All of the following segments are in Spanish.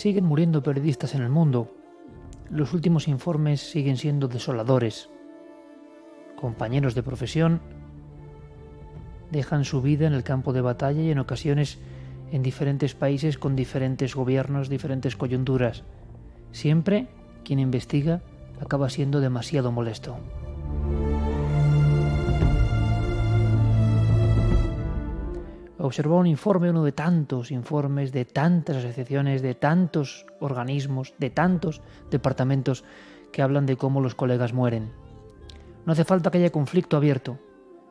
Siguen muriendo periodistas en el mundo. Los últimos informes siguen siendo desoladores. Compañeros de profesión dejan su vida en el campo de batalla y en ocasiones en diferentes países con diferentes gobiernos, diferentes coyunturas. Siempre quien investiga acaba siendo demasiado molesto. Observó un informe, uno de tantos informes, de tantas asociaciones, de tantos organismos, de tantos departamentos que hablan de cómo los colegas mueren. No hace falta que haya conflicto abierto.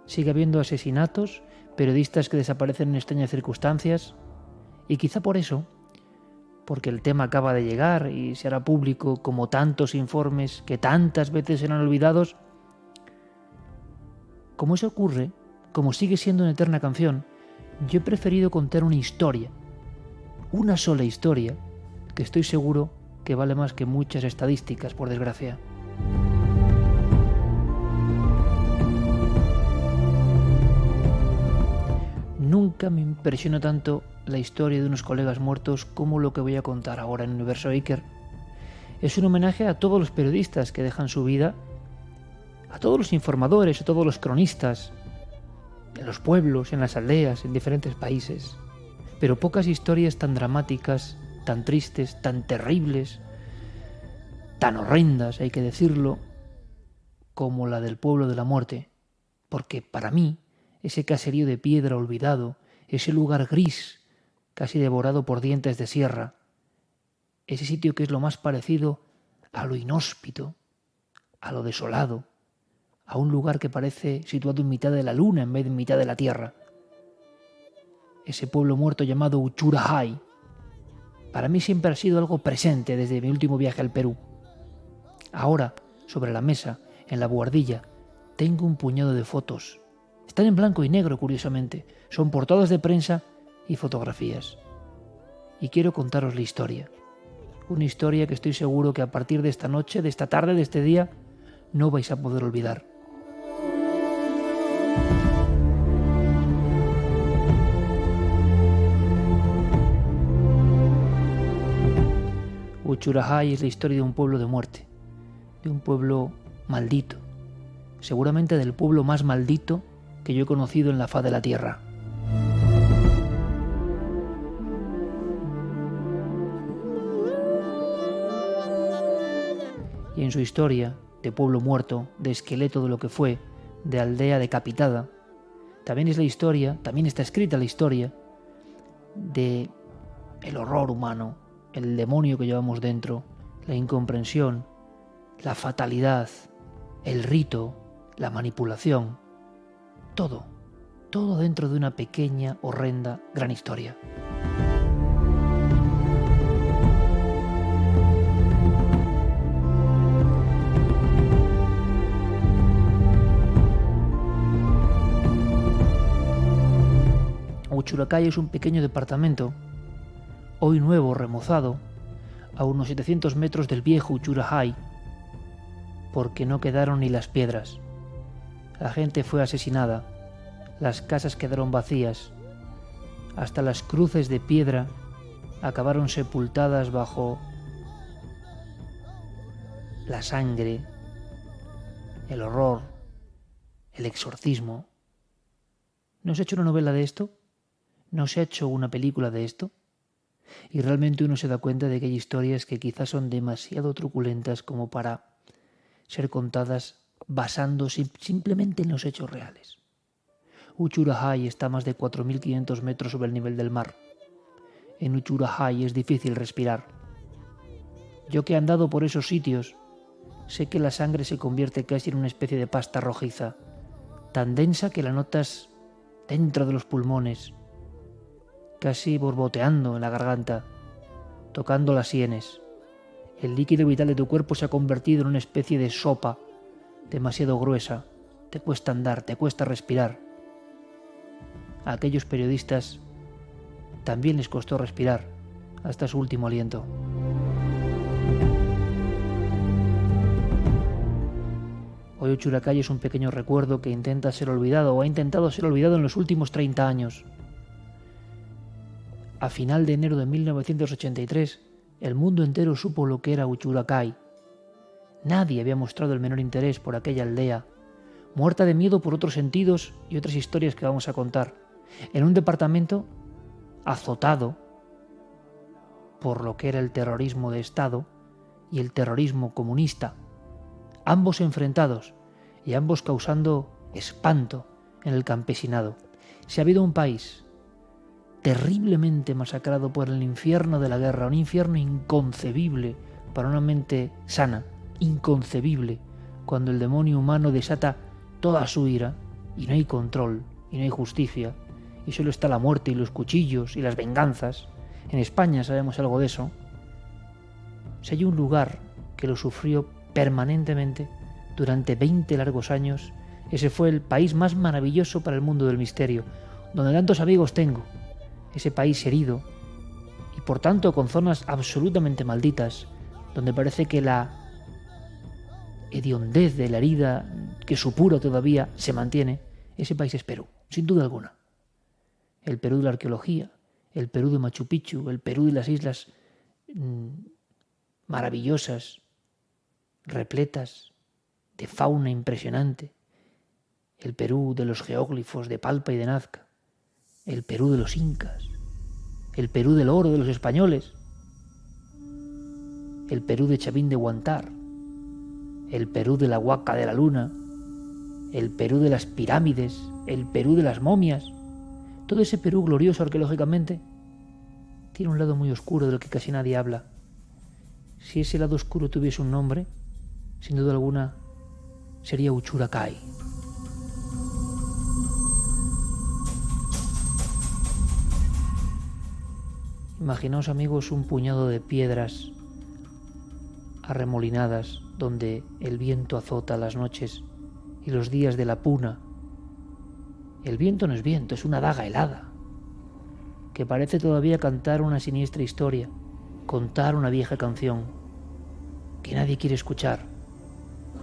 Sigue habiendo asesinatos, periodistas que desaparecen en extrañas circunstancias, y quizá por eso, porque el tema acaba de llegar y se hará público como tantos informes que tantas veces serán olvidados, como eso ocurre, como sigue siendo una eterna canción, yo he preferido contar una historia, una sola historia, que estoy seguro que vale más que muchas estadísticas, por desgracia. Nunca me impresionó tanto la historia de unos colegas muertos como lo que voy a contar ahora en Universo Iker. Es un homenaje a todos los periodistas que dejan su vida, a todos los informadores, a todos los cronistas, en los pueblos, en las aldeas, en diferentes países. Pero pocas historias tan dramáticas, tan tristes, tan terribles, tan horrendas, hay que decirlo, como la del pueblo de la muerte. Porque para mí, ese caserío de piedra olvidado, ese lugar gris, casi devorado por dientes de sierra, ese sitio que es lo más parecido a lo inhóspito, a lo desolado, a un lugar que parece situado en mitad de la luna en vez de en mitad de la tierra. Ese pueblo muerto llamado Uchurajay, para mí siempre ha sido algo presente desde mi último viaje al Perú. Ahora, sobre la mesa, en la buhardilla, tengo un puñado de fotos. Están en blanco y negro, curiosamente. Son portadas de prensa y fotografías. Y quiero contaros la historia. Una historia que estoy seguro que a partir de esta noche, de esta tarde, de este día, no vais a poder olvidar. Uchurajay es la historia de un pueblo de muerte, de un pueblo maldito, seguramente del pueblo más maldito que yo he conocido en la faz de la tierra. Y en su historia, de pueblo muerto, de esqueleto de lo que fue, de aldea decapitada, también es la historia, también está escrita la historia de el horror humano, el demonio que llevamos dentro, la incomprensión, la fatalidad, el rito, la manipulación, todo dentro de una pequeña, horrenda, gran historia. Uchurajay es un pequeño departamento, hoy nuevo, remozado, a unos 700 metros del viejo Uchurajay, porque no quedaron ni las piedras. La gente fue asesinada, las casas quedaron vacías, hasta las cruces de piedra acabaron sepultadas bajo la sangre, el horror, el exorcismo. ¿No se ha hecho una novela de esto? ¿No se ha hecho una película de esto? Y realmente uno se da cuenta de que hay historias que quizás son demasiado truculentas como para ser contadas basándose simplemente en los hechos reales. Uchurajay está a más de 4.500 metros sobre el nivel del mar. En Uchurajay es difícil respirar. Yo que he andado por esos sitios, sé que la sangre se convierte casi en una especie de pasta rojiza, tan densa que la notas dentro de los pulmones, casi borboteando en la garganta, tocando las sienes. El líquido vital de tu cuerpo se ha convertido en una especie de sopa demasiado gruesa. Te cuesta andar, te cuesta respirar. A aquellos periodistas también les costó respirar hasta su último aliento. Hoy Uchurajay es un pequeño recuerdo que intenta ser olvidado o ha intentado ser olvidado en los últimos 30 años. A final de enero de 1983 el mundo entero supo lo que era Uchuracay. Nadie había mostrado el menor interés por aquella aldea, muerta de miedo por otros sentidos y otras historias que vamos a contar, en un departamento azotado por lo que era el terrorismo de Estado y el terrorismo comunista, ambos enfrentados y ambos causando espanto en el campesinado. Si ha habido un país terriblemente masacrado por el infierno de la guerra, un infierno inconcebible para una mente sana, inconcebible, cuando el demonio humano desata toda su ira y no hay control y no hay justicia y solo está la muerte y los cuchillos y las venganzas. En España sabemos algo de eso. Si hay un lugar que lo sufrió permanentemente durante 20 largos años, ese fue el país más maravilloso para el mundo del misterio, donde tantos amigos tengo, ese país herido y por tanto con zonas absolutamente malditas, donde parece que la hediondez de la herida que supura todavía se mantiene. Ese país es Perú, sin duda alguna. El Perú de la arqueología, el Perú de Machu Picchu, el Perú de las islas maravillosas, repletas de fauna impresionante, el Perú de los geóglifos de Palpa y de Nazca, el Perú de los incas, el Perú del oro de los españoles, el Perú de Chavín de Huántar, el Perú de la Huaca de la Luna, el Perú de las pirámides, el Perú de las momias. Todo ese Perú glorioso arqueológicamente tiene un lado muy oscuro del que casi nadie habla. Si ese lado oscuro tuviese un nombre, sin duda alguna sería Uchuracay. Imaginaos, amigos, un puñado de piedras arremolinadas donde el viento azota las noches y los días de la puna. El viento no es viento, es una daga helada que parece todavía cantar una siniestra historia, contar una vieja canción que nadie quiere escuchar.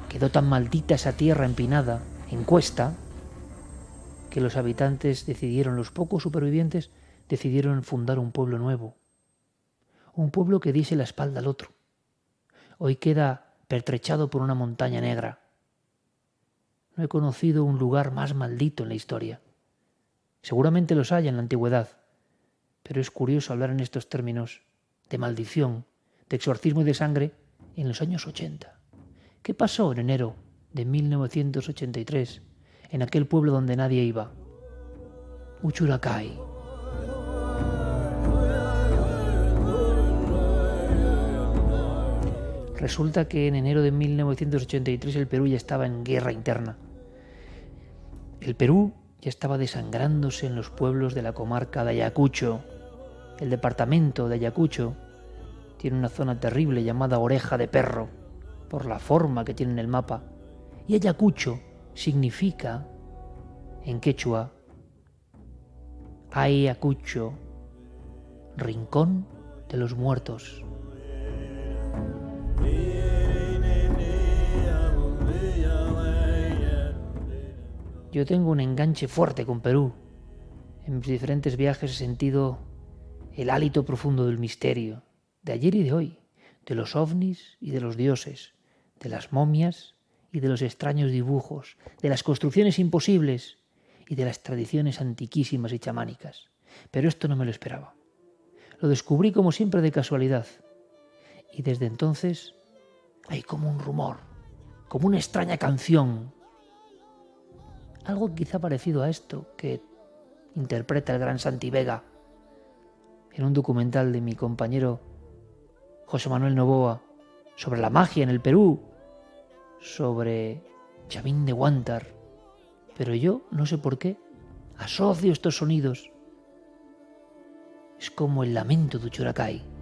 Quedó tan maldita esa tierra empinada, en cuesta, que los habitantes decidieron, los pocos supervivientes, decidieron fundar un pueblo nuevo. Un pueblo que diese la espalda al otro. Hoy queda pertrechado por una montaña negra. No he conocido un lugar más maldito en la historia. Seguramente los hay en la antigüedad, pero es curioso hablar en estos términos de maldición, de exorcismo y de sangre en los años 80. ¿Qué pasó en enero de 1983 en aquel pueblo donde nadie iba? Uchuracay. Resulta que en enero de 1983 el Perú ya estaba en guerra interna. El Perú ya estaba desangrándose en los pueblos de la comarca de Ayacucho. El departamento de Ayacucho tiene una zona terrible llamada Oreja de Perro, por la forma que tiene en el mapa. Y Ayacucho significa, en quechua, Ayacucho, rincón de los muertos. Yo tengo un enganche fuerte con Perú. En mis diferentes viajes he sentido el hálito profundo del misterio, de ayer y de hoy, de los ovnis y de los dioses, de las momias y de los extraños dibujos, de las construcciones imposibles y de las tradiciones antiquísimas y chamánicas. Pero esto no me lo esperaba. Lo descubrí como siempre de casualidad. Y desde entonces hay como un rumor, como una extraña canción. Algo quizá parecido a esto que interpreta el gran Santi Vega en un documental de mi compañero José Manuel Novoa sobre la magia en el Perú, sobre Chavín de Huántar. Pero yo, no sé por qué, asocio estos sonidos. Es como el lamento de Uchuracay.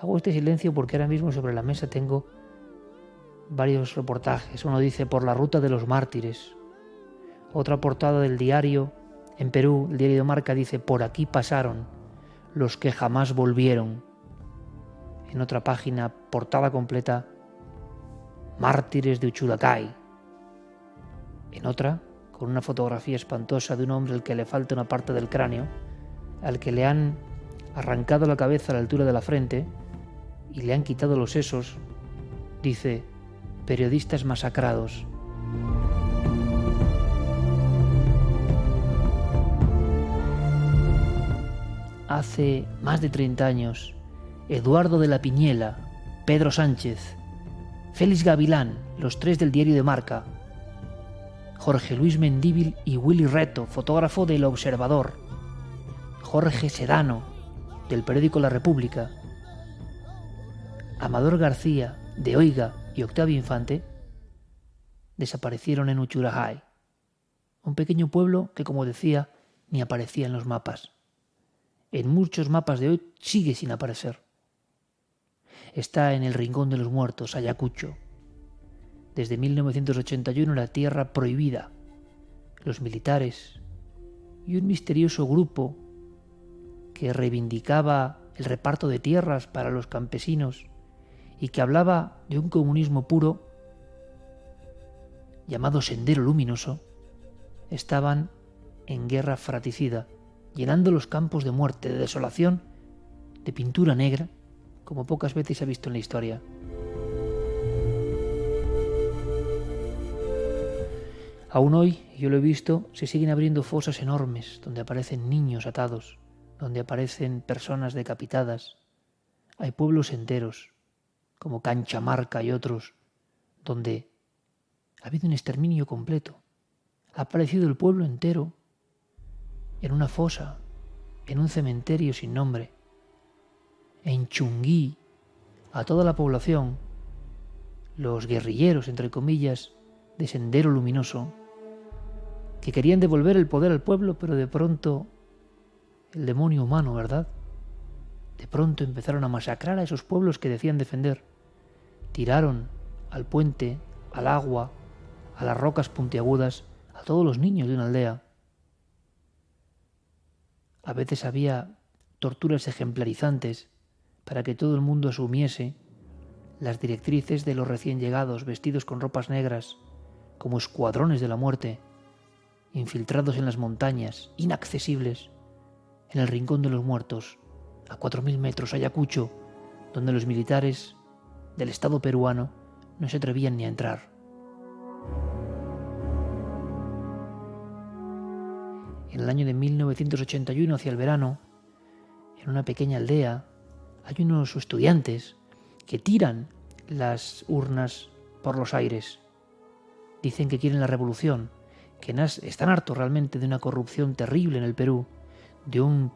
Hago este silencio porque ahora mismo sobre la mesa tengo varios reportajes. Uno dice por la ruta de los mártires, Otra portada del diario, en Perú, el diario de Marca dice: por aquí pasaron los que jamás volvieron. En otra página, portada completa: mártires de Uchulacay. En otra, con una fotografía espantosa de un hombre al que le falta una parte del cráneo, al que le han arrancado la cabeza a la altura de la frente y le han quitado los sesos, dice: periodistas masacrados. Hace más de 30 años, Eduardo de la Piñela, Pedro Sánchez, Félix Gavilán, los tres del diario de Marca, Jorge Luis Mendívil y Willy Reto, fotógrafo del Observador, Jorge Sedano, del periódico La República, Amador García, de Oiga, y Octavio Infante, desaparecieron en Uchurajay, un pequeño pueblo que, como decía, ni aparecía en los mapas. En muchos mapas de hoy sigue sin aparecer. Está en el Rincón de los Muertos, Ayacucho. Desde 1981 la tierra prohibida. Los militares y un misterioso grupo que reivindicaba el reparto de tierras para los campesinos y que hablaba de un comunismo puro llamado Sendero Luminoso, estaban en guerra fratricida, llenando los campos de muerte, de desolación, de pintura negra, como pocas veces se ha visto en la historia. Aún hoy, yo lo he visto, se siguen abriendo fosas enormes donde aparecen niños atados, donde aparecen personas decapitadas. Hay pueblos enteros, como Canchamarca y otros, donde ha habido un exterminio completo. Ha aparecido el pueblo entero en una fosa, en un cementerio sin nombre. En Chungui, a toda la población, los guerrilleros, entre comillas, de Sendero Luminoso, que querían devolver el poder al pueblo, pero de pronto el demonio humano, ¿verdad? De pronto empezaron a masacrar a esos pueblos que decían defender. Tiraron al puente, al agua, a las rocas puntiagudas, a todos los niños de una aldea. A veces había torturas ejemplarizantes para que todo el mundo asumiese las directrices de los recién llegados vestidos con ropas negras, como escuadrones de la muerte, infiltrados en las montañas, inaccesibles, en el Rincón de los Muertos, a 4.000 metros, Ayacucho, donde los militares del Estado peruano no se atrevían ni a entrar. En el año de 1981, hacia el verano, en una pequeña aldea, hay unos estudiantes que tiran las urnas por los aires. Dicen que quieren la revolución, que están hartos realmente de una corrupción terrible en el Perú, de un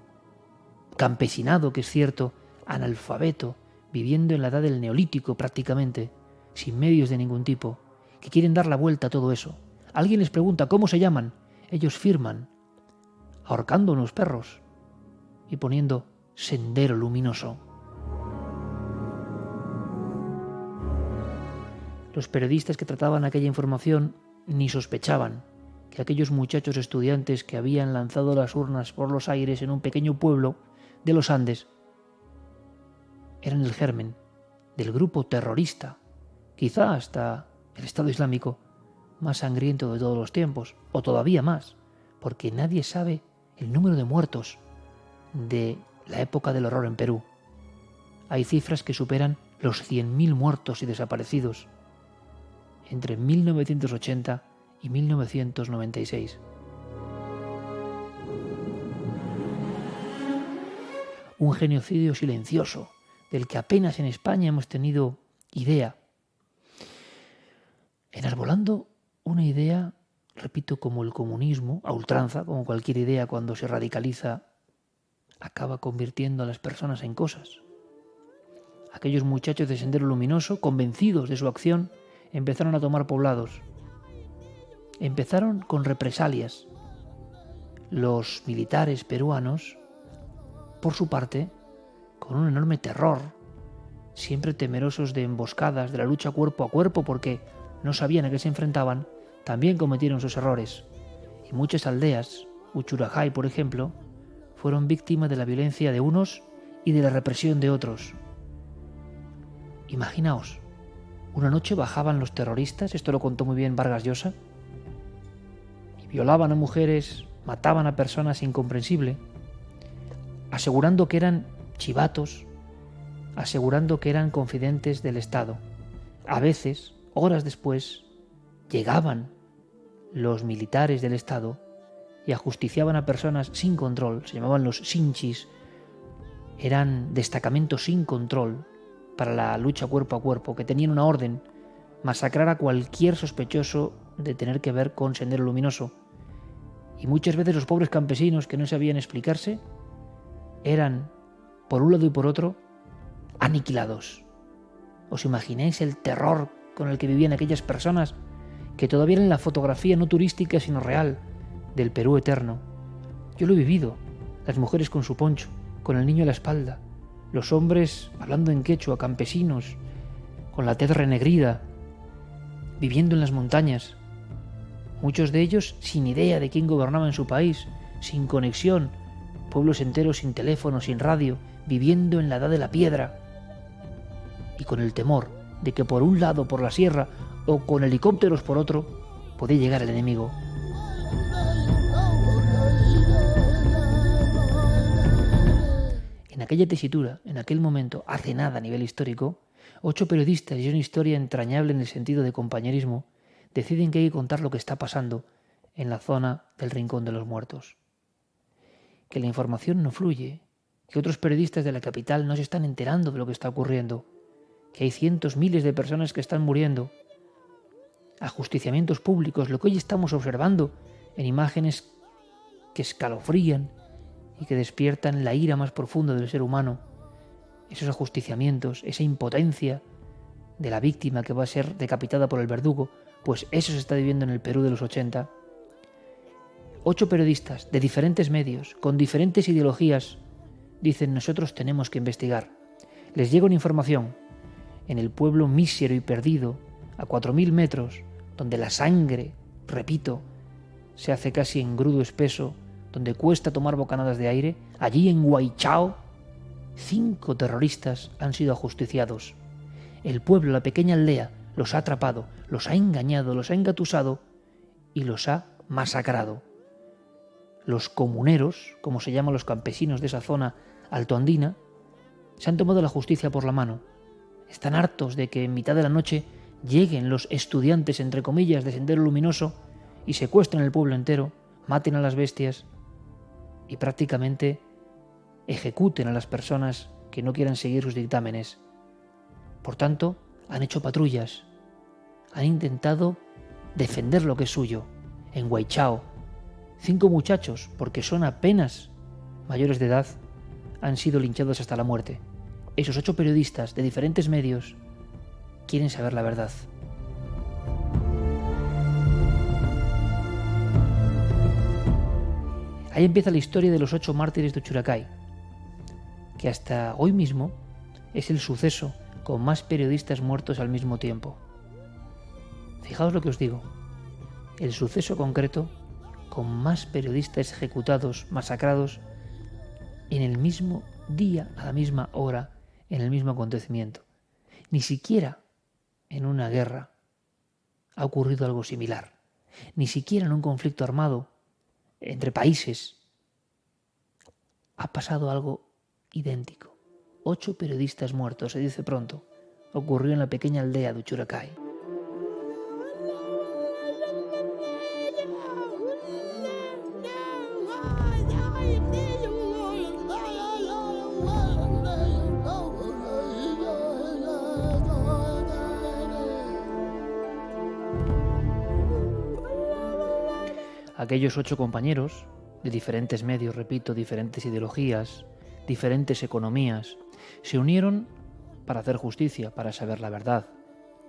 campesinado que es cierto, analfabeto, viviendo en la edad del Neolítico prácticamente, sin medios de ningún tipo, que quieren dar la vuelta a todo eso. Alguien les pregunta cómo se llaman, ellos firman, ahorcando unos perros y poniendo Sendero Luminoso. Los periodistas que trataban aquella información ni sospechaban que aquellos muchachos estudiantes que habían lanzado las urnas por los aires en un pequeño pueblo de los Andes eran el germen del grupo terrorista, quizá hasta el Estado Islámico más sangriento de todos los tiempos, o todavía más, porque nadie sabe el número de muertos de la época del horror en Perú. Hay cifras que superan los 100.000 muertos y desaparecidos entre 1980 y 1996. Un genocidio silencioso del que apenas en España hemos tenido idea. Enarbolando una idea, repito, como el comunismo, a ultranza, como cualquier idea cuando se radicaliza, acaba convirtiendo a las personas en cosas. Aquellos muchachos de Sendero Luminoso, convencidos de su acción, empezaron a tomar poblados. Empezaron con represalias. Los militares peruanos, por su parte, con un enorme terror, siempre temerosos de emboscadas, de la lucha cuerpo a cuerpo, porque no sabían a qué se enfrentaban, también cometieron sus errores. y muchas aldeas, Uchurajay por ejemplo, fueron víctimas de la violencia de unos y de la represión de otros. Imaginaos, una noche bajaban los terroristas, esto lo contó muy bien Vargas Llosa, y violaban a mujeres, mataban a personas incomprensible, asegurando que eran chivatos, asegurando que eran confidentes del Estado. A veces, horas después, llegaban los militares del Estado y ajusticiaban a personas sin control, se llamaban los sinchis, eran destacamentos sin control para la lucha cuerpo a cuerpo, que tenían una orden: masacrar a cualquier sospechoso de tener que ver con Sendero Luminoso. Y muchas veces los pobres campesinos que no sabían explicarse eran, por un lado y por otro, aniquilados. ¿Os imagináis el terror con el que vivían aquellas personas que todavía eran la fotografía no turística sino real del Perú eterno? Yo lo he vivido, las mujeres con su poncho, con el niño a la espalda, los hombres hablando en quechua, campesinos, con la tez renegrida, viviendo en las montañas, muchos de ellos sin idea de quién gobernaba en su país, sin conexión, pueblos enteros sin teléfono, sin radio, viviendo en la edad de la piedra, y con el temor de que por un lado, por la sierra, o con helicópteros por otro, podía llegar el enemigo. En aquella tesitura, en aquel momento, hace nada a nivel histórico, 8 periodistas y una historia entrañable en el sentido de compañerismo deciden que hay que contar lo que está pasando en la zona del Rincón de los Muertos. Que la información no fluye, que otros periodistas de la capital no se están enterando de lo que está ocurriendo, que hay cientos, miles de personas que están muriendo, ajusticiamientos públicos, lo que hoy estamos observando en imágenes que escalofrían y que despiertan la ira más profunda del ser humano, esos ajusticiamientos, esa impotencia de la víctima que va a ser decapitada por el verdugo, pues eso se está viviendo en el Perú de los 80. 8 periodistas de diferentes medios, con diferentes ideologías, dicen: nosotros tenemos que investigar. Les llega una información en el pueblo mísero y perdido, a 4.000 metros, donde la sangre, repito, se hace casi engrudo espeso, donde cuesta tomar bocanadas de aire. Allí en Huaychao, 5 terroristas han sido ajusticiados. El pueblo, la pequeña aldea, los ha atrapado, los ha engañado, los ha engatusado y los ha masacrado. Los comuneros, como se llaman los campesinos de esa zona altoandina, se han tomado la justicia por la mano. Están hartos de que en mitad de la noche lleguen los estudiantes, entre comillas, de Sendero Luminoso y secuestren el pueblo entero, maten a las bestias y prácticamente ejecuten a las personas que no quieran seguir sus dictámenes. Por tanto, han hecho patrullas, han intentado defender lo que es suyo. En Huaychao, 5 muchachos, porque son apenas mayores de edad, han sido linchados hasta la muerte. Esos 8 periodistas de diferentes medios quieren saber la verdad. Ahí empieza la historia de los 8 mártires de Uchuracay, que hasta hoy mismo es el suceso con más periodistas muertos al mismo tiempo. Fijaos lo que os digo, el suceso concreto con más periodistas ejecutados, masacrados, en el mismo día, a la misma hora, en el mismo acontecimiento. Ni siquiera en una guerra ha ocurrido algo similar. Ni siquiera en un conflicto armado entre países ha pasado algo idéntico. 8 periodistas muertos, se dice pronto. Ocurrió en la pequeña aldea de Uchuracay. Aquellos 8 compañeros, de diferentes medios, repito, diferentes ideologías, diferentes economías, se unieron para hacer justicia, para saber la verdad.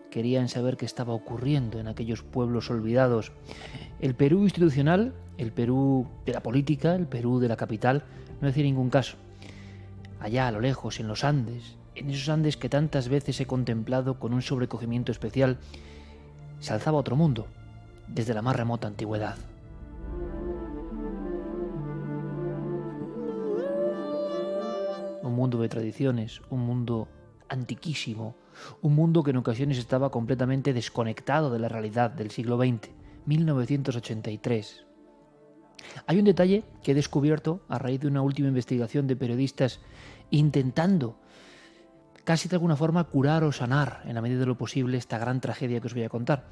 Querían saber qué estaba ocurriendo en aquellos pueblos olvidados. El Perú institucional, el Perú de la política, el Perú de la capital, no hacía ningún caso. Allá a lo lejos, en los Andes, en esos Andes que tantas veces he contemplado con un sobrecogimiento especial, se alzaba otro mundo, desde la más remota antigüedad. un mundo de tradiciones, un mundo antiquísimo, un mundo que en ocasiones estaba completamente desconectado de la realidad del siglo XX, 1983. Hay un detalle que he descubierto a raíz de una última investigación de periodistas intentando casi de alguna forma curar o sanar en la medida de lo posible esta gran tragedia que os voy a contar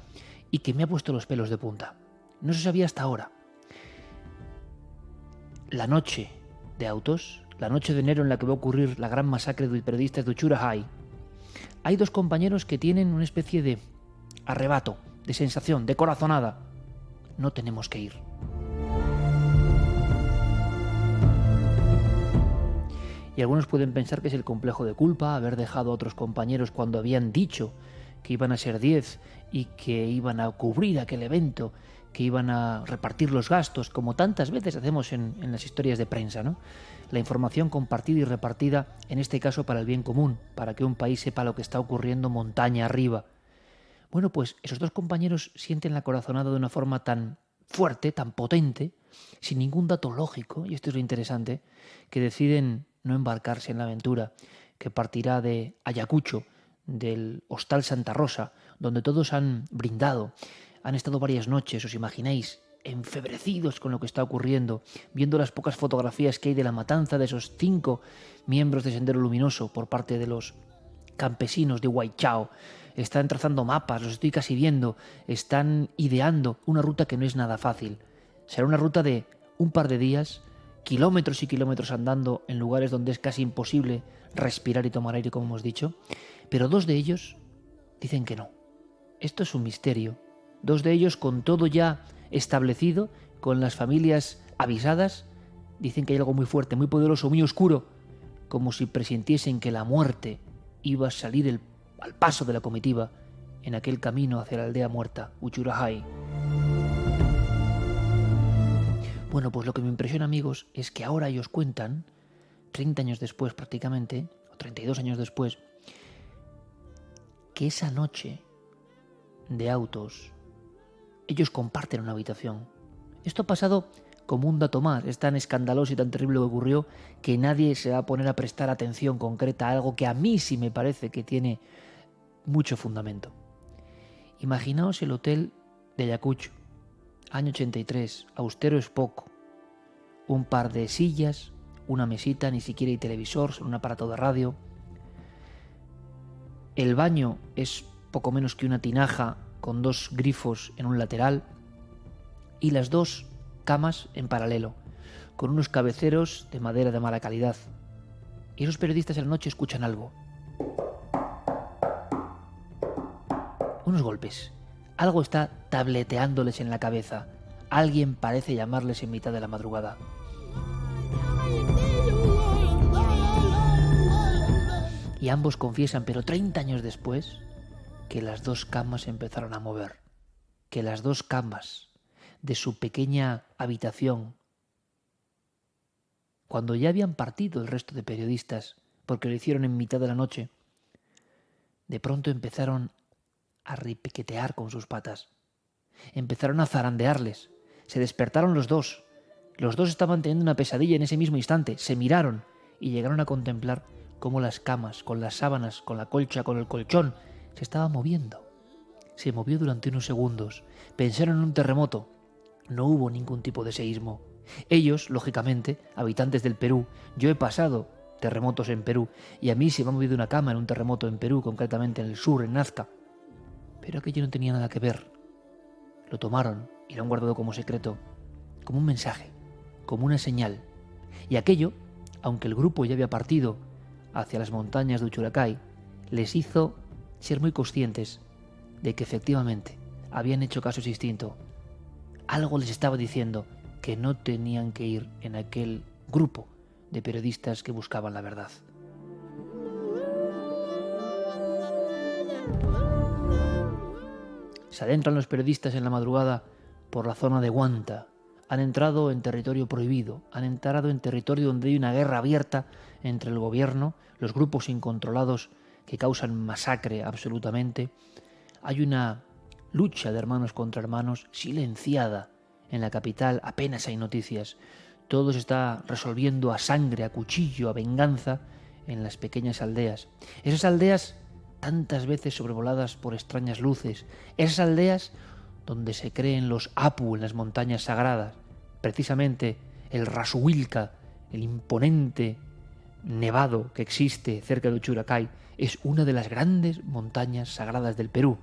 y que me ha puesto los pelos de punta. No se sabía hasta ahora. La noche de autos, la noche de enero en la que va a ocurrir la gran masacre de periodistas de Uchurahai, hay dos compañeros que tienen una especie de arrebato, de sensación, de corazonada. No tenemos que ir. Y algunos pueden pensar que es el complejo de culpa, haber dejado a otros compañeros cuando habían dicho que iban a ser 10 y que iban a cubrir aquel evento, que iban a repartir los gastos, como tantas veces hacemos en las historias de prensa, ¿no? La información compartida y repartida, en este caso para el bien común, para que un país sepa lo que está ocurriendo montaña arriba. Bueno, pues esos dos compañeros sienten la corazonada de una forma tan fuerte, tan potente, sin ningún dato lógico, y esto es lo interesante, que deciden no embarcarse en la aventura, que partirá de Ayacucho, del Hostal Santa Rosa, donde todos han brindado, han estado varias noches, os imagináis, enfebrecidos con lo que está ocurriendo, viendo las pocas fotografías que hay de la matanza de esos 5 miembros de Sendero Luminoso por parte de los campesinos de Huaychao. Están trazando mapas, los estoy casi viendo, están ideando una ruta que no es nada fácil. Será una ruta de un par de días, kilómetros y kilómetros andando en lugares donde es casi imposible respirar y tomar aire, como hemos dicho, pero 2 de ellos dicen que no. Esto es un misterio. 2 de ellos, con todo ya establecido, con las familias avisadas, dicen que hay algo muy fuerte, muy poderoso, muy oscuro, como si presintiesen que la muerte iba a salir al paso de la comitiva en aquel camino hacia la aldea muerta, Uchurahai. Bueno, pues lo que me impresiona, amigos, es que ahora ellos cuentan, 30 años después prácticamente, o 32 años después, que esa noche de autos ellos comparten una habitación. Esto ha pasado como un dato más, es tan escandaloso y tan terrible lo que ocurrió que nadie se va a poner a prestar atención concreta a algo que a mí sí me parece que tiene mucho fundamento. Imaginaos el hotel de Ayacucho, año 83, austero es poco, un par de sillas, una mesita, ni siquiera hay televisor, un aparato de radio. El baño es poco menos que una tinaja con 2 grifos en un lateral y las 2 camas en paralelo, con unos cabeceros de madera de mala calidad. Y esos periodistas en la noche escuchan algo. Unos golpes. Algo está tableteándoles en la cabeza. Alguien parece llamarles en mitad de la madrugada. Y ambos confiesan, pero 30 años después, que las 2 camas empezaron a mover, que las 2 camas de su pequeña habitación, cuando ya habían partido el resto de periodistas, porque lo hicieron en mitad de la noche, de pronto empezaron a repiquetear con sus patas, empezaron a zarandearles, se despertaron los dos estaban teniendo una pesadilla en ese mismo instante, se miraron y llegaron a contemplar cómo las camas, con las sábanas, con la colcha, con el colchón, se estaba moviendo. Se movió durante unos segundos. Pensaron en un terremoto. No hubo ningún tipo de seísmo. Ellos, lógicamente, habitantes del Perú, yo he pasado terremotos en Perú y a mí se me ha movido una cama en un terremoto en Perú, concretamente en el sur, en Nazca. Pero aquello no tenía nada que ver. Lo tomaron y lo han guardado como secreto, como un mensaje, como una señal. Y aquello, aunque el grupo ya había partido hacia las montañas de Uchuracay, les hizo ser muy conscientes de que efectivamente habían hecho caso instinto. Algo les estaba diciendo que no tenían que ir en aquel grupo de periodistas que buscaban la verdad. Se adentran los periodistas en la madrugada por la zona de Huanta. Han entrado en territorio prohibido, han entrado en territorio donde hay una guerra abierta entre el gobierno, los grupos incontrolados que causan masacre absolutamente. Hay una lucha de hermanos contra hermanos silenciada. En la capital apenas hay noticias. Todo se está resolviendo a sangre, a cuchillo, a venganza, en las pequeñas aldeas. Esas aldeas tantas veces sobrevoladas por extrañas luces. Esas aldeas donde se creen los Apu en las montañas sagradas. Precisamente el Rasuilca, el imponente nevado que existe cerca de Uchuracay, es una de las grandes montañas sagradas del Perú.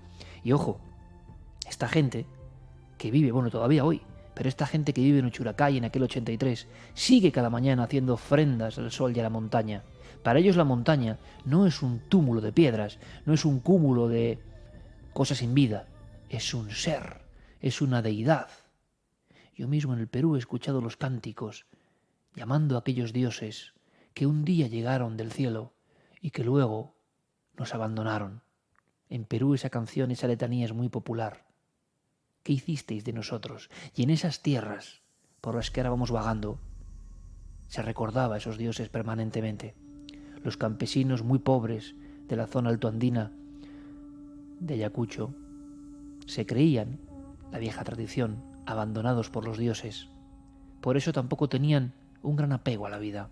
Y ojo, esta gente que vive, bueno, todavía hoy, pero esta gente que vive en Uchuracay en aquel 83 sigue cada mañana haciendo ofrendas al sol y a la montaña. Para ellos la montaña no es un túmulo de piedras, no es un cúmulo de cosas sin vida, es un ser, es una deidad. Yo mismo en el Perú he escuchado los cánticos llamando a aquellos dioses que un día llegaron del cielo y que luego nos abandonaron. En Perú esa canción, esa letanía es muy popular. ¿Qué hicisteis de nosotros? Y en esas tierras por las que ahora vamos vagando se recordaba a esos dioses permanentemente. Los campesinos muy pobres de la zona altoandina de Ayacucho se creían, la vieja tradición, abandonados por los dioses. Por eso tampoco tenían un gran apego a la vida.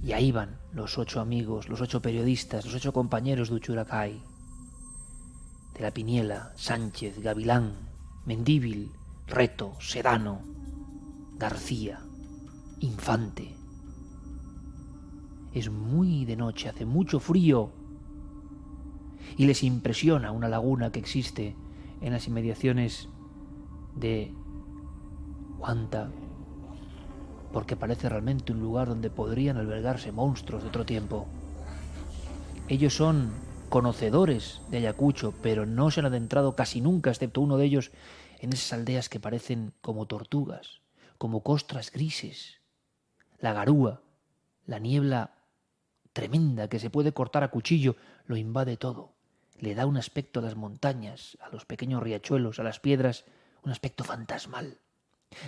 Y ahí van los 8 amigos, los 8 periodistas, los 8 compañeros de Uchuracay, de La Piniela, Sánchez, Gavilán, Mendíbil, Reto, Sedano, García, Infante. Es muy de noche, hace mucho frío y les impresiona una laguna que existe en las inmediaciones de Huanta, porque parece realmente un lugar donde podrían albergarse monstruos de otro tiempo. Ellos son conocedores de Ayacucho, pero no se han adentrado casi nunca, excepto uno de ellos, en esas aldeas que parecen como tortugas, como costras grises. La garúa, la niebla tremenda que se puede cortar a cuchillo, lo invade todo. Le da un aspecto a las montañas, a los pequeños riachuelos, a las piedras, un aspecto fantasmal.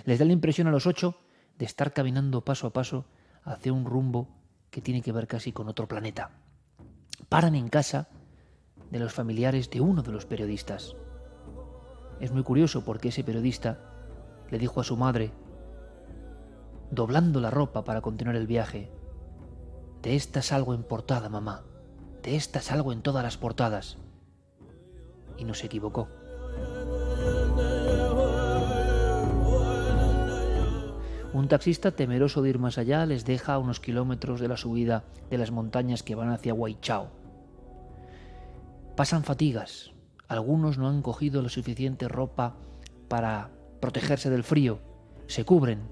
Les da la impresión a los 8 de estar caminando paso a paso hacia un rumbo que tiene que ver casi con otro planeta. Paran en casa de los familiares de uno de los periodistas. Es muy curioso porque ese periodista le dijo a su madre, doblando la ropa para continuar el viaje: de esta salgo en portada, mamá, de esta salgo en todas las portadas. Y no se equivocó. Un taxista, temeroso de ir más allá, les deja a unos kilómetros de la subida de las montañas que van hacia Huaychao. Pasan fatigas. Algunos no han cogido la suficiente ropa para protegerse del frío. Se cubren.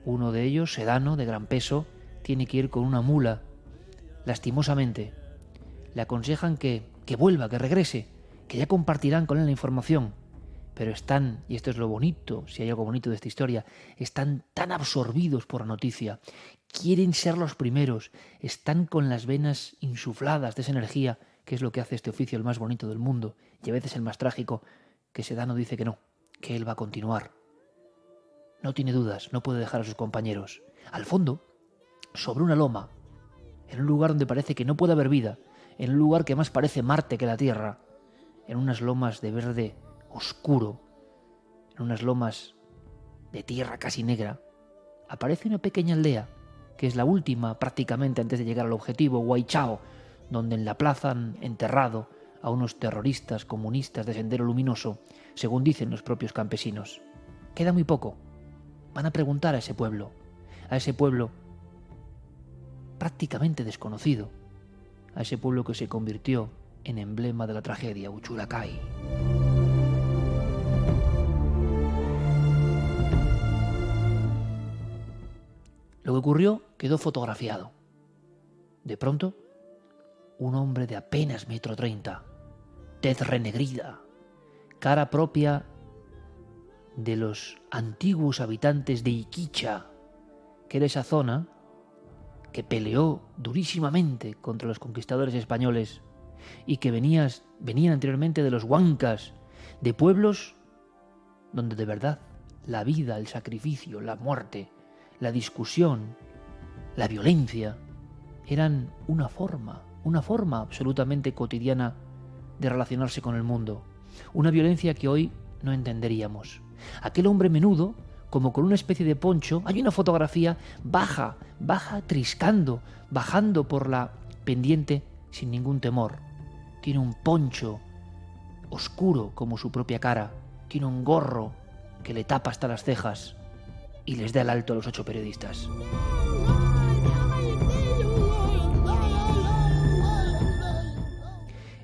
Uno de ellos, Sedano, de gran peso, tiene que ir con una mula. Lastimosamente, le aconsejan que vuelva, que regrese, que ya compartirán con él la información. Pero están, y esto es lo bonito, si hay algo bonito de esta historia, están tan absorbidos por la noticia, quieren ser los primeros, están con las venas insufladas de esa energía, que es lo que hace este oficio el más bonito del mundo, y a veces el más trágico, que Sedano dice que no, que él va a continuar. No tiene dudas, no puede dejar a sus compañeros. Al fondo, sobre una loma, en un lugar donde parece que no puede haber vida, en un lugar que más parece Marte que la Tierra, en unas lomas de verde oscuro, en unas lomas de tierra casi negra, aparece una pequeña aldea, que es la última prácticamente antes de llegar al objetivo, Huaychao, donde en la plaza han enterrado a unos terroristas comunistas de Sendero Luminoso, según dicen los propios campesinos. Queda muy poco. Van a preguntar a ese pueblo prácticamente desconocido, a ese pueblo que se convirtió en emblema de la tragedia, Uchuracay. Lo que ocurrió quedó fotografiado. De pronto, un hombre de apenas 1,30 m, tez renegrida, cara propia de los antiguos habitantes de Iquicha, que era esa zona que peleó durísimamente contra los conquistadores españoles y que venían anteriormente de los huancas, de pueblos donde de verdad la vida, el sacrificio, la muerte, la discusión, la violencia eran una forma absolutamente cotidiana de relacionarse con el mundo, una violencia que hoy no entenderíamos. Aquel hombre menudo, como con una especie de poncho. Hay una fotografía, baja triscando, bajando por la pendiente sin ningún temor. Tiene un poncho oscuro como su propia cara, tiene un gorro que le tapa hasta las cejas y les da el alto a los 8 periodistas.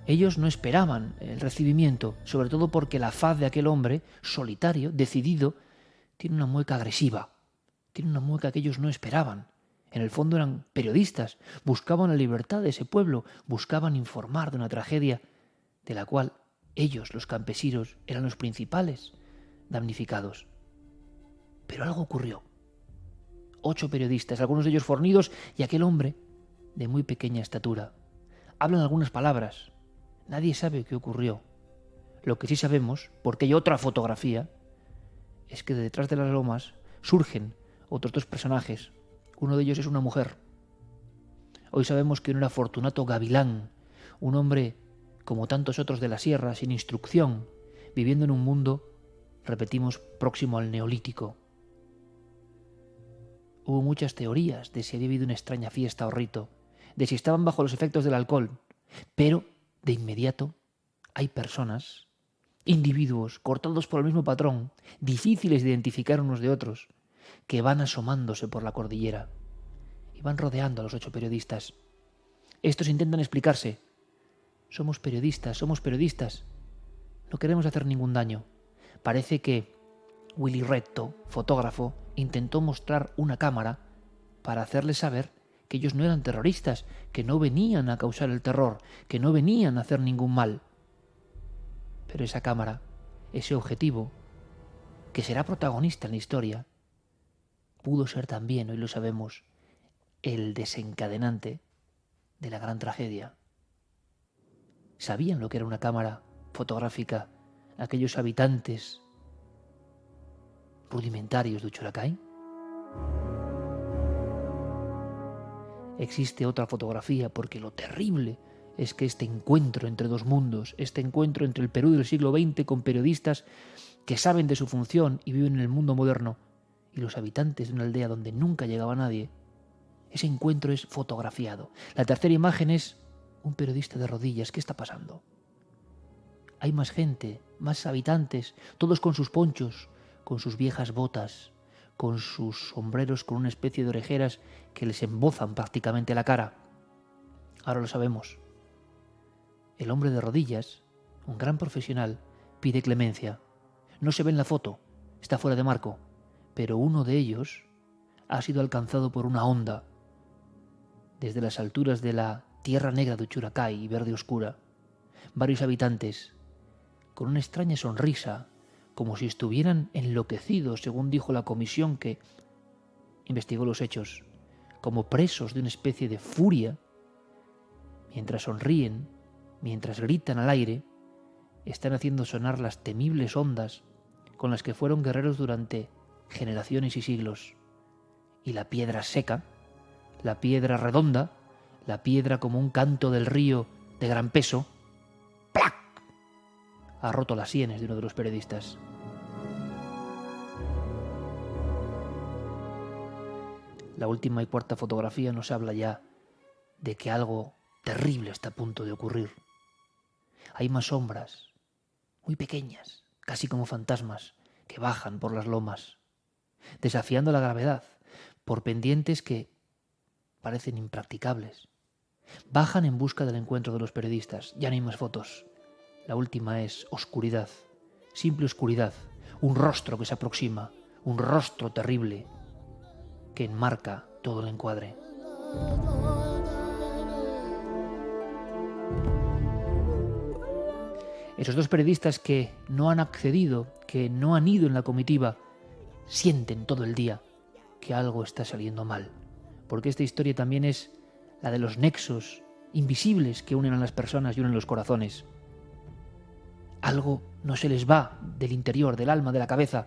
Ellos no esperaban el recibimiento, sobre todo porque la faz de aquel hombre, solitario, decidido, tiene una mueca agresiva, tiene una mueca que ellos no esperaban. En el fondo eran periodistas, buscaban la libertad de ese pueblo, buscaban informar de una tragedia de la cual ellos, los campesinos, eran los principales damnificados. Pero algo ocurrió. 8 periodistas, algunos de ellos fornidos, y aquel hombre de muy pequeña estatura. Hablan algunas palabras. Nadie sabe qué ocurrió. Lo que sí sabemos, porque hay otra fotografía, es que detrás de las lomas surgen otros 2 personajes. Uno de ellos es una mujer. Hoy sabemos que no era Fortunato Gavilán, un hombre como tantos otros de la sierra, sin instrucción, viviendo en un mundo, repetimos, próximo al neolítico. Hubo muchas teorías de si había habido una extraña fiesta o rito, de si estaban bajo los efectos del alcohol, pero de inmediato hay personas, individuos cortados por el mismo patrón, difíciles de identificar unos de otros, que van asomándose por la cordillera y van rodeando a los 8 periodistas. Estos intentan explicarse. Somos periodistas, no queremos hacer ningún daño. Parece que Willy Retto, fotógrafo, intentó mostrar una cámara para hacerles saber que ellos no eran terroristas, que no venían a causar el terror, que no venían a hacer ningún mal. Pero esa cámara, ese objetivo, que será protagonista en la historia, pudo ser también, hoy lo sabemos, el desencadenante de la gran tragedia. ¿Sabían lo que era una cámara fotográfica aquellos habitantes rudimentarios de Uchuracay? Existe otra fotografía porque lo terrible es que este encuentro entre 2 mundos, este encuentro entre el Perú del siglo XX con periodistas que saben de su función y viven en el mundo moderno y los habitantes de una aldea donde nunca llegaba nadie, ese encuentro es fotografiado. La tercera imagen es un periodista de rodillas. ¿Qué está pasando? Hay más gente, más habitantes, todos con sus ponchos, con sus viejas botas, con sus sombreros con una especie de orejeras que les embozan prácticamente la cara. Ahora lo sabemos. El hombre de rodillas, un gran profesional, pide clemencia. No se ve en la foto, está fuera de marco, pero uno de ellos ha sido alcanzado por una onda desde las alturas de la Tierra Negra de Uchuracay y Verde Oscura. Varios habitantes, con una extraña sonrisa, como si estuvieran enloquecidos, según dijo la comisión que investigó los hechos, como presos de una especie de furia, mientras sonríen, mientras gritan al aire, están haciendo sonar las temibles ondas con las que fueron guerreros durante generaciones y siglos. Y la piedra seca, la piedra redonda, la piedra como un canto del río de gran peso, ¡plac!, ha roto las sienes de uno de los periodistas. La última y cuarta fotografía nos habla ya de que algo terrible está a punto de ocurrir. Hay más sombras, muy pequeñas, casi como fantasmas, que bajan por las lomas, desafiando la gravedad, por pendientes que parecen impracticables. Bajan en busca del encuentro de los periodistas. Ya no hay más fotos. La última es oscuridad, simple oscuridad, un rostro que se aproxima, un rostro terrible que enmarca todo el encuadre. Esos 2 periodistas que no han accedido, que no han ido en la comitiva, sienten todo el día que algo está saliendo mal, porque esta historia también es la de los nexos invisibles que unen a las personas y unen los corazones. Algo no se les va del interior, del alma, de la cabeza.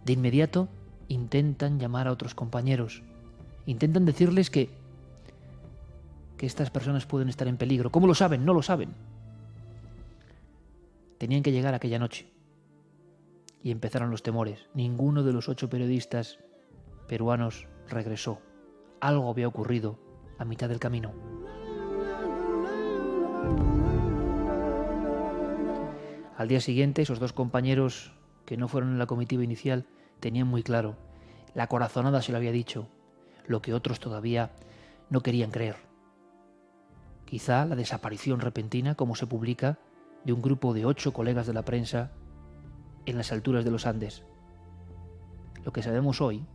De inmediato intentan llamar a otros compañeros, intentan decirles que estas personas pueden estar en peligro. ¿Cómo lo saben? No lo saben. Tenían que llegar aquella noche. y empezaron los temores. Ninguno de los 8 periodistas peruanos regresó. Algo había ocurrido a mitad del camino. Al día siguiente, esos 2 compañeros que no fueron en la comitiva inicial tenían muy claro, la corazonada se lo había dicho, lo que otros todavía no querían creer. Quizá la desaparición repentina, como se publica, de un grupo de 8 colegas de la prensa en las alturas de los Andes. Lo que sabemos hoy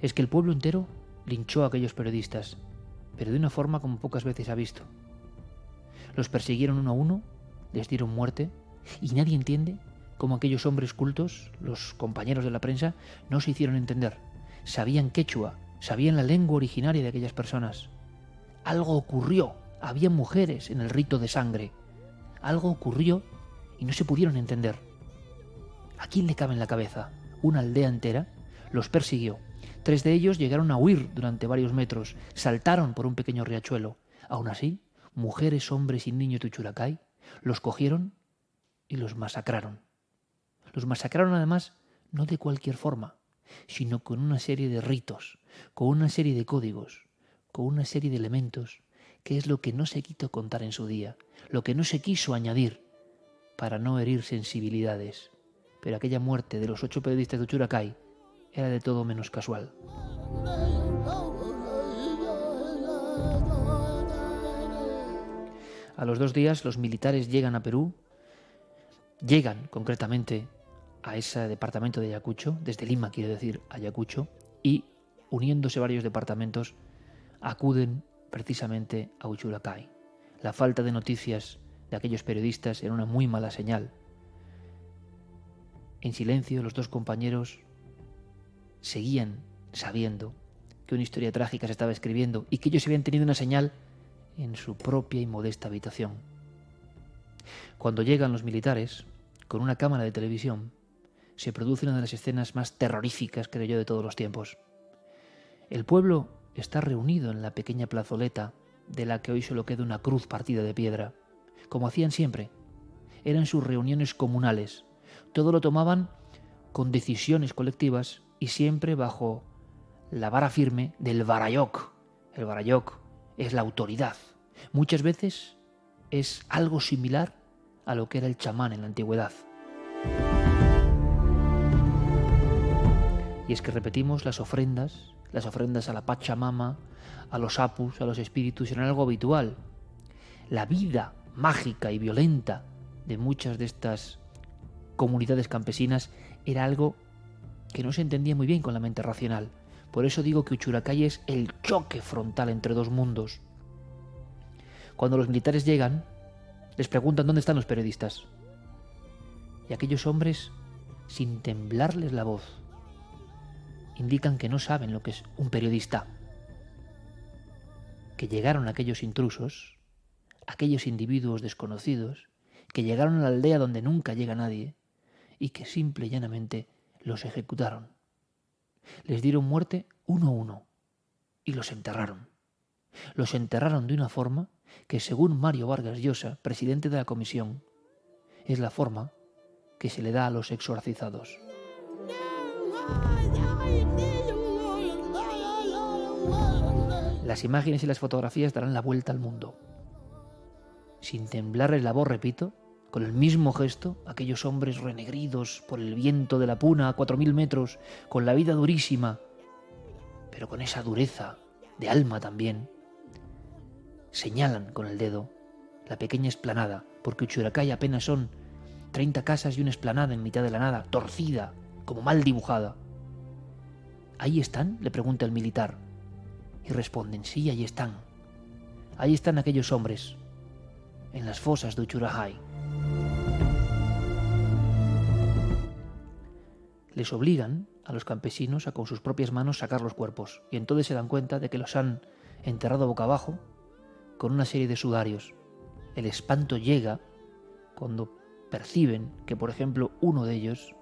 es que el pueblo entero linchó a aquellos periodistas, pero de una forma como pocas veces ha visto. Los persiguieron uno a uno, les dieron muerte, y nadie entiende cómo aquellos hombres cultos, los compañeros de la prensa, no se hicieron entender. Sabían quechua, sabían la lengua originaria de aquellas personas. Algo ocurrió, había mujeres en el rito de sangre. Algo ocurrió y no se pudieron entender. ¿A quién le cabe en la cabeza? Una aldea entera los persiguió. 3 de ellos llegaron a huir durante varios metros, saltaron por un pequeño riachuelo. Aún así, mujeres, hombres y niños de Uchuracay los cogieron y los masacraron. Los masacraron además no de cualquier forma, sino con una serie de ritos, con una serie de códigos, con una serie de elementos, que es lo que no se quiso contar en su día, lo que no se quiso añadir para no herir sensibilidades. Pero aquella muerte de los 8 periodistas de Uchuracay era de todo menos casual. A los 2 días los militares llegan a Perú, llegan concretamente a ese departamento de Ayacucho, desde Lima quiero decir Ayacucho, y uniéndose varios departamentos acuden precisamente a Uchuracay. La falta de noticias de aquellos periodistas era una muy mala señal. En silencio los 2 compañeros seguían sabiendo que una historia trágica se estaba escribiendo y que ellos habían tenido una señal en su propia y modesta habitación. Cuando llegan los militares, con una cámara de televisión, se produce una de las escenas más terroríficas, creo yo, de todos los tiempos. El pueblo está reunido en la pequeña plazoleta de la que hoy solo queda una cruz partida de piedra, como hacían siempre. Eran sus reuniones comunales. Todo lo tomaban con decisiones colectivas y siempre bajo la vara firme del Varayok. El Varayok es la autoridad. Muchas veces es algo similar a lo que era el chamán en la antigüedad. Y es que repetimos, las ofrendas a la Pachamama, a los apus, a los espíritus, eran algo habitual. La vida mágica y violenta de muchas de estas comunidades campesinas era algo que no se entendía muy bien con la mente racional. Por eso digo que Uchuracay es el choque frontal entre 2 mundos. Cuando los militares llegan, les preguntan dónde están los periodistas. Y aquellos hombres, sin temblarles la voz, indican que no saben lo que es un periodista. Que llegaron aquellos intrusos, aquellos individuos desconocidos, que llegaron a la aldea donde nunca llega nadie y que simple y llanamente los ejecutaron. Les dieron muerte uno a uno y los enterraron. Los enterraron de una forma que, según Mario Vargas Llosa, presidente de la comisión, es la forma que se le da a los exorcizados. Las imágenes y las fotografías darán la vuelta al mundo. Sin temblarles la voz, repito, con el mismo gesto, aquellos hombres renegridos por el viento de la puna a 4000 metros, con la vida durísima, pero con esa dureza de alma también, señalan con el dedo la pequeña explanada, porque Uchuracay apenas son 30 casas y una explanada en mitad de la nada, torcida, como mal dibujada. ¿Ahí están?, le pregunta el militar. Y responden, sí, ahí están. Ahí están aquellos hombres, en las fosas de Uchuracay. Les obligan a los campesinos a con sus propias manos sacar los cuerpos, y entonces se dan cuenta de que los han enterrado boca abajo con una serie de sudarios. El espanto llega cuando perciben que, por ejemplo, uno de ellos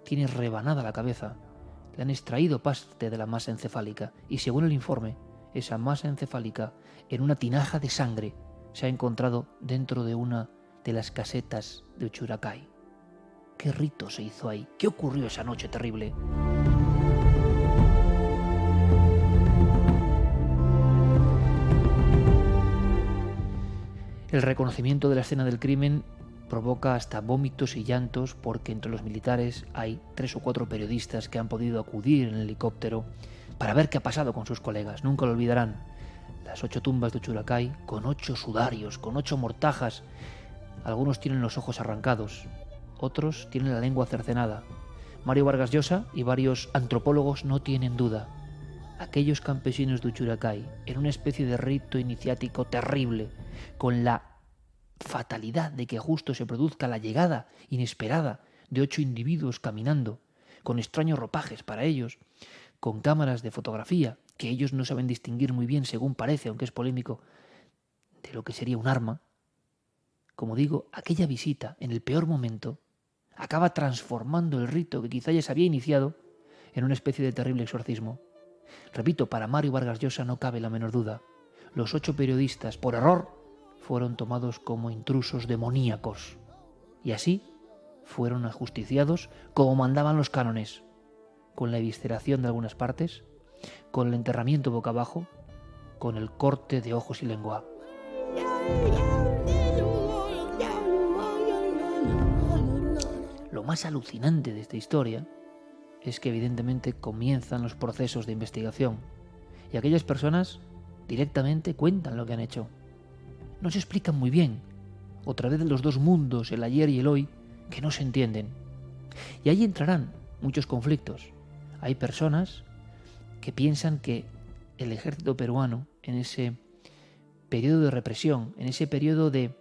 tiene rebanada la cabeza. Le han extraído parte de la masa encefálica y, según el informe, esa masa encefálica en una tinaja de sangre se ha encontrado dentro de una de las casetas de Uchuracay. ¿Qué rito se hizo ahí? ¿Qué ocurrió esa noche terrible? El reconocimiento de la escena del crimen provoca hasta vómitos y llantos porque entre los militares hay 3 o 4 periodistas que han podido acudir en el helicóptero para ver qué ha pasado con sus colegas. Nunca lo olvidarán. Las 8 tumbas de Uchuracay con 8 sudarios, con 8 mortajas. Algunos tienen los ojos arrancados, otros tienen la lengua cercenada. Mario Vargas Llosa y varios antropólogos no tienen duda. Aquellos campesinos de Uchuracay, en una especie de rito iniciático terrible, con la fatalidad de que justo se produzca la llegada inesperada de 8 individuos caminando, con extraños ropajes para ellos, con cámaras de fotografía, que ellos no saben distinguir muy bien, según parece, aunque es polémico, de lo que sería un arma. Como digo, aquella visita, en el peor momento, acaba transformando el rito que quizá ya se había iniciado en una especie de terrible exorcismo. Repito, para Mario Vargas Llosa no cabe la menor duda. Los 8 periodistas, por error, fueron tomados como intrusos demoníacos. Y así fueron ajusticiados como mandaban los cánones, con la evisceración de algunas partes, con el enterramiento boca abajo, con el corte de ojos y lengua. Lo más alucinante de esta historia es que evidentemente comienzan los procesos de investigación y aquellas personas directamente cuentan lo que han hecho. No se explican muy bien, otra vez los dos mundos, el ayer y el hoy, que no se entienden. Y ahí entrarán muchos conflictos. Hay personas que piensan que el ejército peruano, en ese periodo de represión, en ese periodo de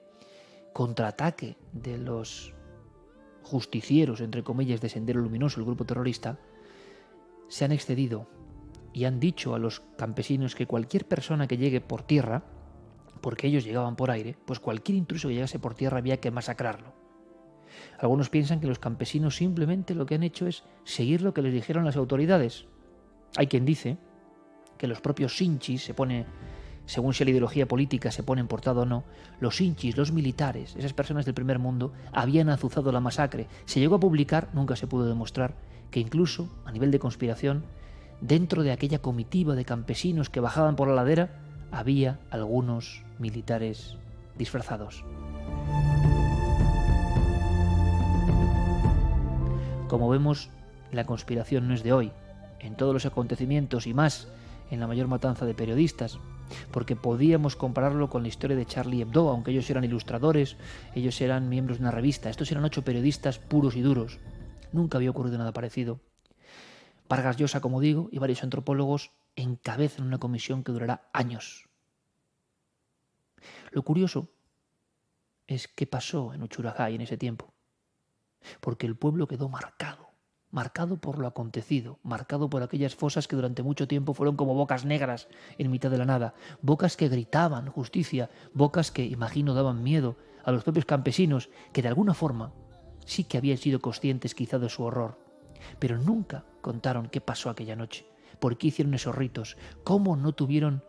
contraataque de los justicieros, entre comillas, de Sendero Luminoso, el grupo terrorista, se han excedido y han dicho a los campesinos que cualquier persona que llegue por tierra, porque ellos llegaban por aire, pues cualquier intruso que llegase por tierra había que masacrarlo. Algunos piensan que los campesinos simplemente lo que han hecho es seguir lo que les dijeron las autoridades. Hay quien dice que los propios sinchis según sea la ideología política se ponen portado o no, los sinchis, los militares, esas personas del primer mundo, habían azuzado la masacre. Se llegó a publicar, nunca se pudo demostrar, que incluso, a nivel de conspiración, dentro de aquella comitiva de campesinos que bajaban por la ladera, había algunos militares disfrazados. Como vemos, la conspiración no es de hoy. En todos los acontecimientos y más en la mayor matanza de periodistas, porque podíamos compararlo con la historia de Charlie Hebdo, aunque ellos eran ilustradores, ellos eran miembros de una revista, estos eran 8 periodistas puros y duros. Nunca había ocurrido nada parecido. Vargas Llosa, como digo, y varios antropólogos encabezan una comisión que durará años. Lo curioso es qué pasó en Uchuracay en ese tiempo, porque el pueblo quedó marcado por lo acontecido, marcado por aquellas fosas que durante mucho tiempo fueron como bocas negras en mitad de la nada, bocas que gritaban justicia, bocas que, imagino, daban miedo a los propios campesinos, que de alguna forma sí que habían sido conscientes quizá de su horror, pero nunca contaron qué pasó aquella noche, por qué hicieron esos ritos, cómo no tuvieron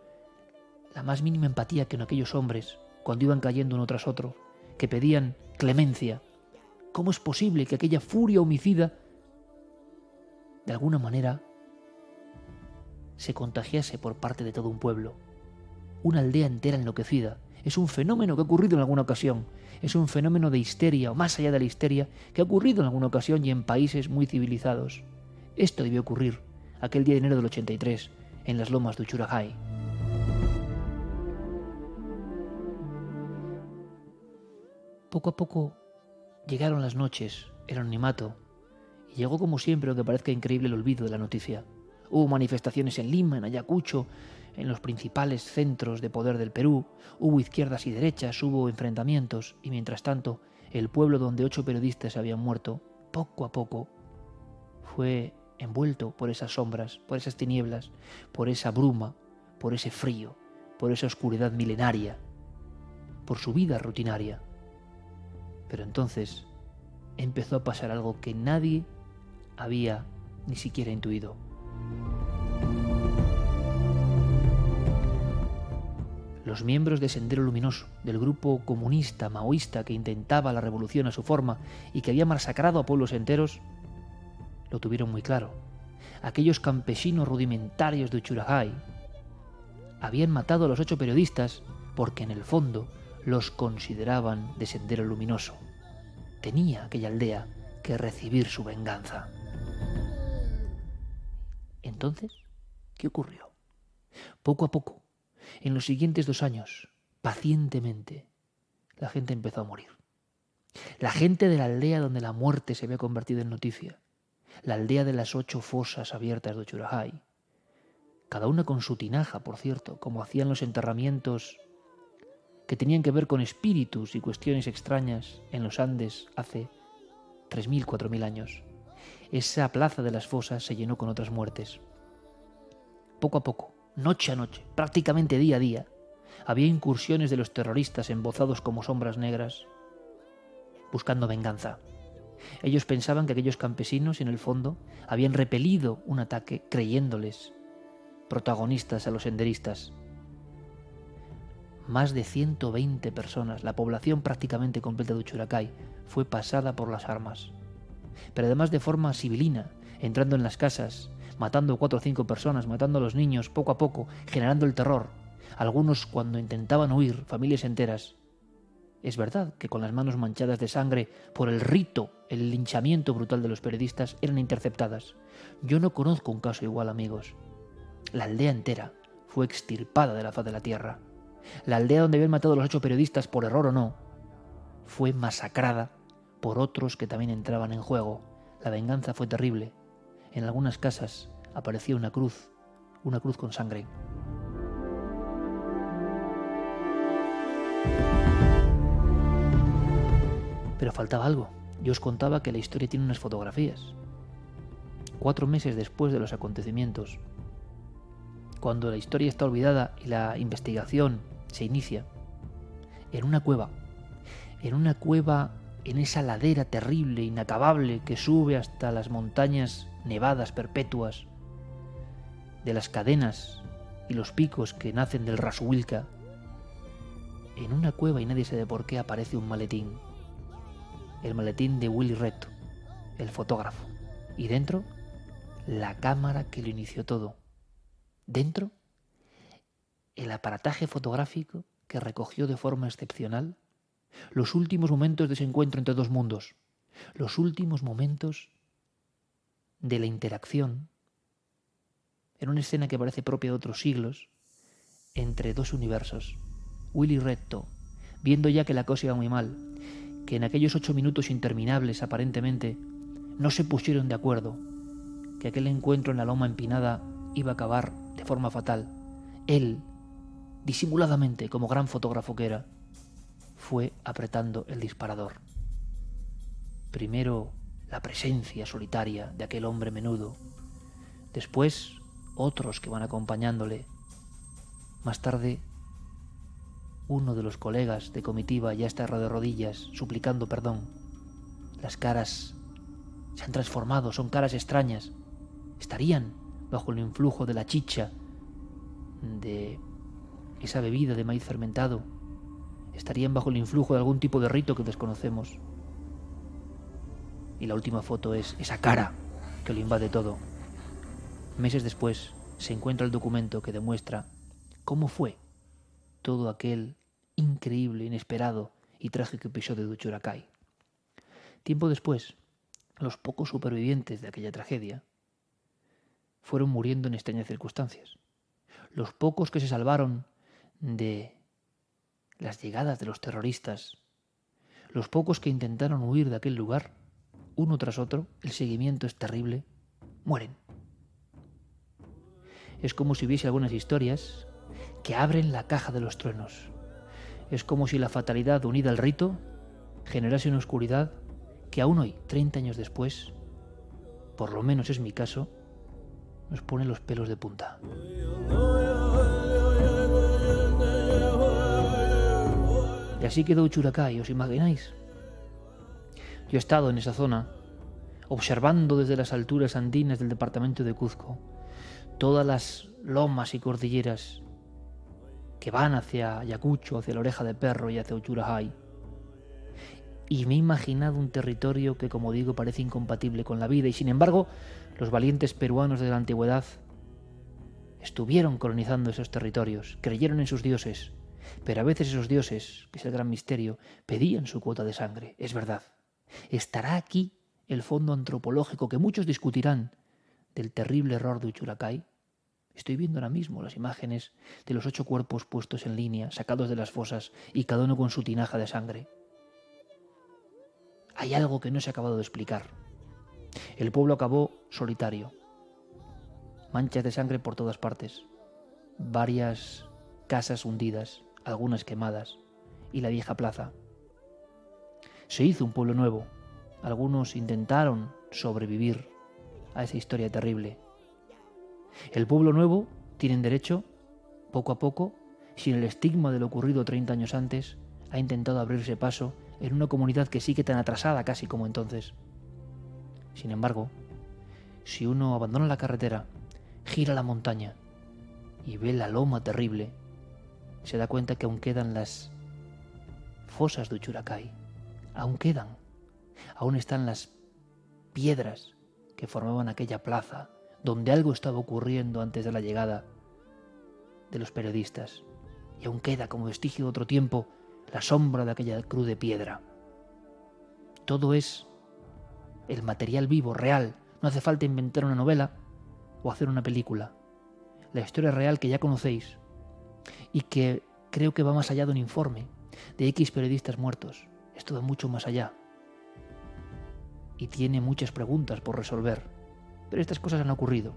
la más mínima empatía que en aquellos hombres cuando iban cayendo uno tras otro, que pedían clemencia. ¿Cómo es posible que aquella furia homicida de alguna manera se contagiase por parte de todo un pueblo? Una aldea entera enloquecida. Es un fenómeno que ha ocurrido en alguna ocasión. Es un fenómeno de histeria, o más allá de la histeria, que ha ocurrido en alguna ocasión y en países muy civilizados. Esto debió ocurrir aquel día de enero del 83, en las lomas de Uchuracay. Poco a poco llegaron las noches, el anonimato, y llegó como siempre, aunque parezca increíble, el olvido de la noticia. Hubo manifestaciones en Lima, en Ayacucho, en los principales centros de poder del Perú, hubo izquierdas y derechas, hubo enfrentamientos, y mientras tanto, el pueblo donde 8 periodistas habían muerto, poco a poco, fue envuelto por esas sombras, por esas tinieblas, por esa bruma, por ese frío, por esa oscuridad milenaria, por su vida rutinaria. Pero entonces empezó a pasar algo que nadie había ni siquiera intuido. Los miembros de Sendero Luminoso, del grupo comunista maoísta que intentaba la revolución a su forma y que había masacrado a pueblos enteros, lo tuvieron muy claro. Aquellos campesinos rudimentarios de Uchurajay habían matado a los 8 periodistas porque en el fondo los consideraban de Sendero Luminoso. Tenía aquella aldea que recibir su venganza. Entonces, ¿qué ocurrió? Poco a poco, en los siguientes 2 años, pacientemente, la gente empezó a morir. La gente de la aldea donde la muerte se había convertido en noticia. La aldea de las 8 fosas abiertas de Uchurajay. Cada una con su tinaja, por cierto, como hacían los enterramientos que tenían que ver con espíritus y cuestiones extrañas en los Andes hace 3.000, 4.000 años. Esa plaza de las fosas se llenó con otras muertes. Poco a poco, noche a noche, prácticamente día a día, había incursiones de los terroristas embozados como sombras negras, buscando venganza. Ellos pensaban que aquellos campesinos, en el fondo, habían repelido un ataque creyéndoles protagonistas a los senderistas. Más de 120 personas, la población prácticamente completa de Uchuracay, fue pasada por las armas. Pero además de forma civilina, entrando en las casas, matando 4 o 5 personas, matando a los niños poco a poco, generando el terror. Algunos, cuando intentaban huir, familias enteras. Es verdad que con las manos manchadas de sangre por el rito, el linchamiento brutal de los periodistas, eran interceptadas. Yo no conozco un caso igual, amigos. La aldea entera fue extirpada de la faz de la tierra. La aldea donde habían matado a los 8 periodistas, por error o no, fue masacrada por otros que también entraban en juego. La venganza fue terrible. En algunas casas aparecía una cruz con sangre. Pero faltaba algo. Yo os contaba que la historia tiene unas fotografías. 4 meses después de los acontecimientos, cuando la historia está olvidada y la investigación se inicia, en una cueva, en esa ladera terrible, inacabable, que sube hasta las montañas nevadas perpetuas de las cadenas y los picos que nacen del Rasuilca, en una cueva, y nadie sabe por qué, aparece un maletín. El maletín de Willy Reto, el fotógrafo. Y dentro, la cámara que lo inició todo. Dentro, el aparataje fotográfico que recogió de forma excepcional los últimos momentos de ese encuentro entre 2 mundos, los últimos momentos de la interacción, en una escena que parece propia de otros siglos, entre 2 universos. Willy Reto, viendo ya que la cosa iba muy mal, que en aquellos 8 minutos interminables aparentemente no se pusieron de acuerdo, que aquel encuentro en la loma empinada iba a acabar de forma fatal, él, disimuladamente, como gran fotógrafo que era, fue apretando el disparador. Primero la presencia solitaria de aquel hombre menudo, después otros que van acompañándole. Más tarde, uno de los colegas de comitiva ya está de rodillas, suplicando perdón. Las caras se han transformado, son caras extrañas. Estarían bajo el influjo de la chicha, de esa bebida de maíz fermentado. Estarían bajo el influjo de algún tipo de rito que desconocemos. Y la última foto es esa cara que lo invade todo. Meses después se encuentra el documento que demuestra cómo fue todo aquel increíble, inesperado y trágico episodio de Uchuracay. Tiempo después, los pocos supervivientes de aquella tragedia fueron muriendo en extrañas circunstancias. Los pocos que se salvaron de las llegadas de los terroristas, los pocos que intentaron huir de aquel lugar, uno tras otro, el seguimiento es terrible, mueren. Es como si hubiese algunas historias que abren la caja de los truenos. Es como si la fatalidad unida al rito generase una oscuridad que aún hoy, 30 años después, por lo menos es mi caso, nos pone los pelos de punta. Y así quedó Uchuracay, ¿os imagináis? Yo he estado en esa zona, observando desde las alturas andinas del departamento de Cuzco todas las lomas y cordilleras que van hacia Ayacucho, hacia la Oreja de Perro y hacia Uchurajay. Y me he imaginado un territorio que, como digo, parece incompatible con la vida, y sin embargo, los valientes peruanos de la antigüedad estuvieron colonizando esos territorios, creyeron en sus dioses, pero a veces esos dioses, que es el gran misterio, pedían su cuota de sangre, es verdad. ¿Estará aquí el fondo antropológico que muchos discutirán del terrible error de Uchuracay? Estoy viendo ahora mismo las imágenes de los 8 cuerpos puestos en línea, sacados de las fosas, y cada uno con su tinaja de sangre. Hay algo que no se ha acabado de explicar. El pueblo acabó solitario. Manchas de sangre por todas partes. Varias casas hundidas, algunas quemadas, y la vieja plaza. Se hizo un pueblo nuevo. Algunos intentaron sobrevivir a esa historia terrible. El pueblo nuevo tienen derecho, poco a poco, sin el estigma de lo ocurrido 30 años antes, ha intentado abrirse paso en una comunidad que sigue tan atrasada casi como entonces. Sin embargo, si uno abandona la carretera, gira la montaña y ve la loma terrible, se da cuenta que aún quedan las fosas de Uchuracay, aún están las piedras que formaban aquella plaza donde algo estaba ocurriendo antes de la llegada de los periodistas, y aún queda como vestigio de otro tiempo la sombra de aquella cruz de piedra. Todo es el material vivo, real. No hace falta inventar una novela o hacer una película. La historia real que ya conocéis y que creo que va más allá de un informe de X periodistas muertos. Esto va mucho más allá y tiene muchas preguntas por resolver. Pero estas cosas han ocurrido.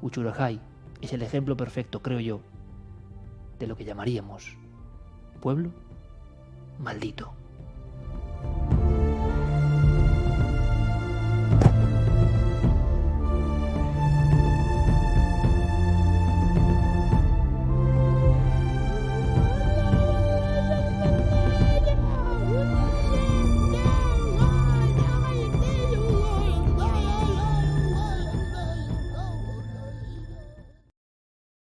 Uchurajay es el ejemplo perfecto, creo yo, de lo que llamaríamos pueblo maldito.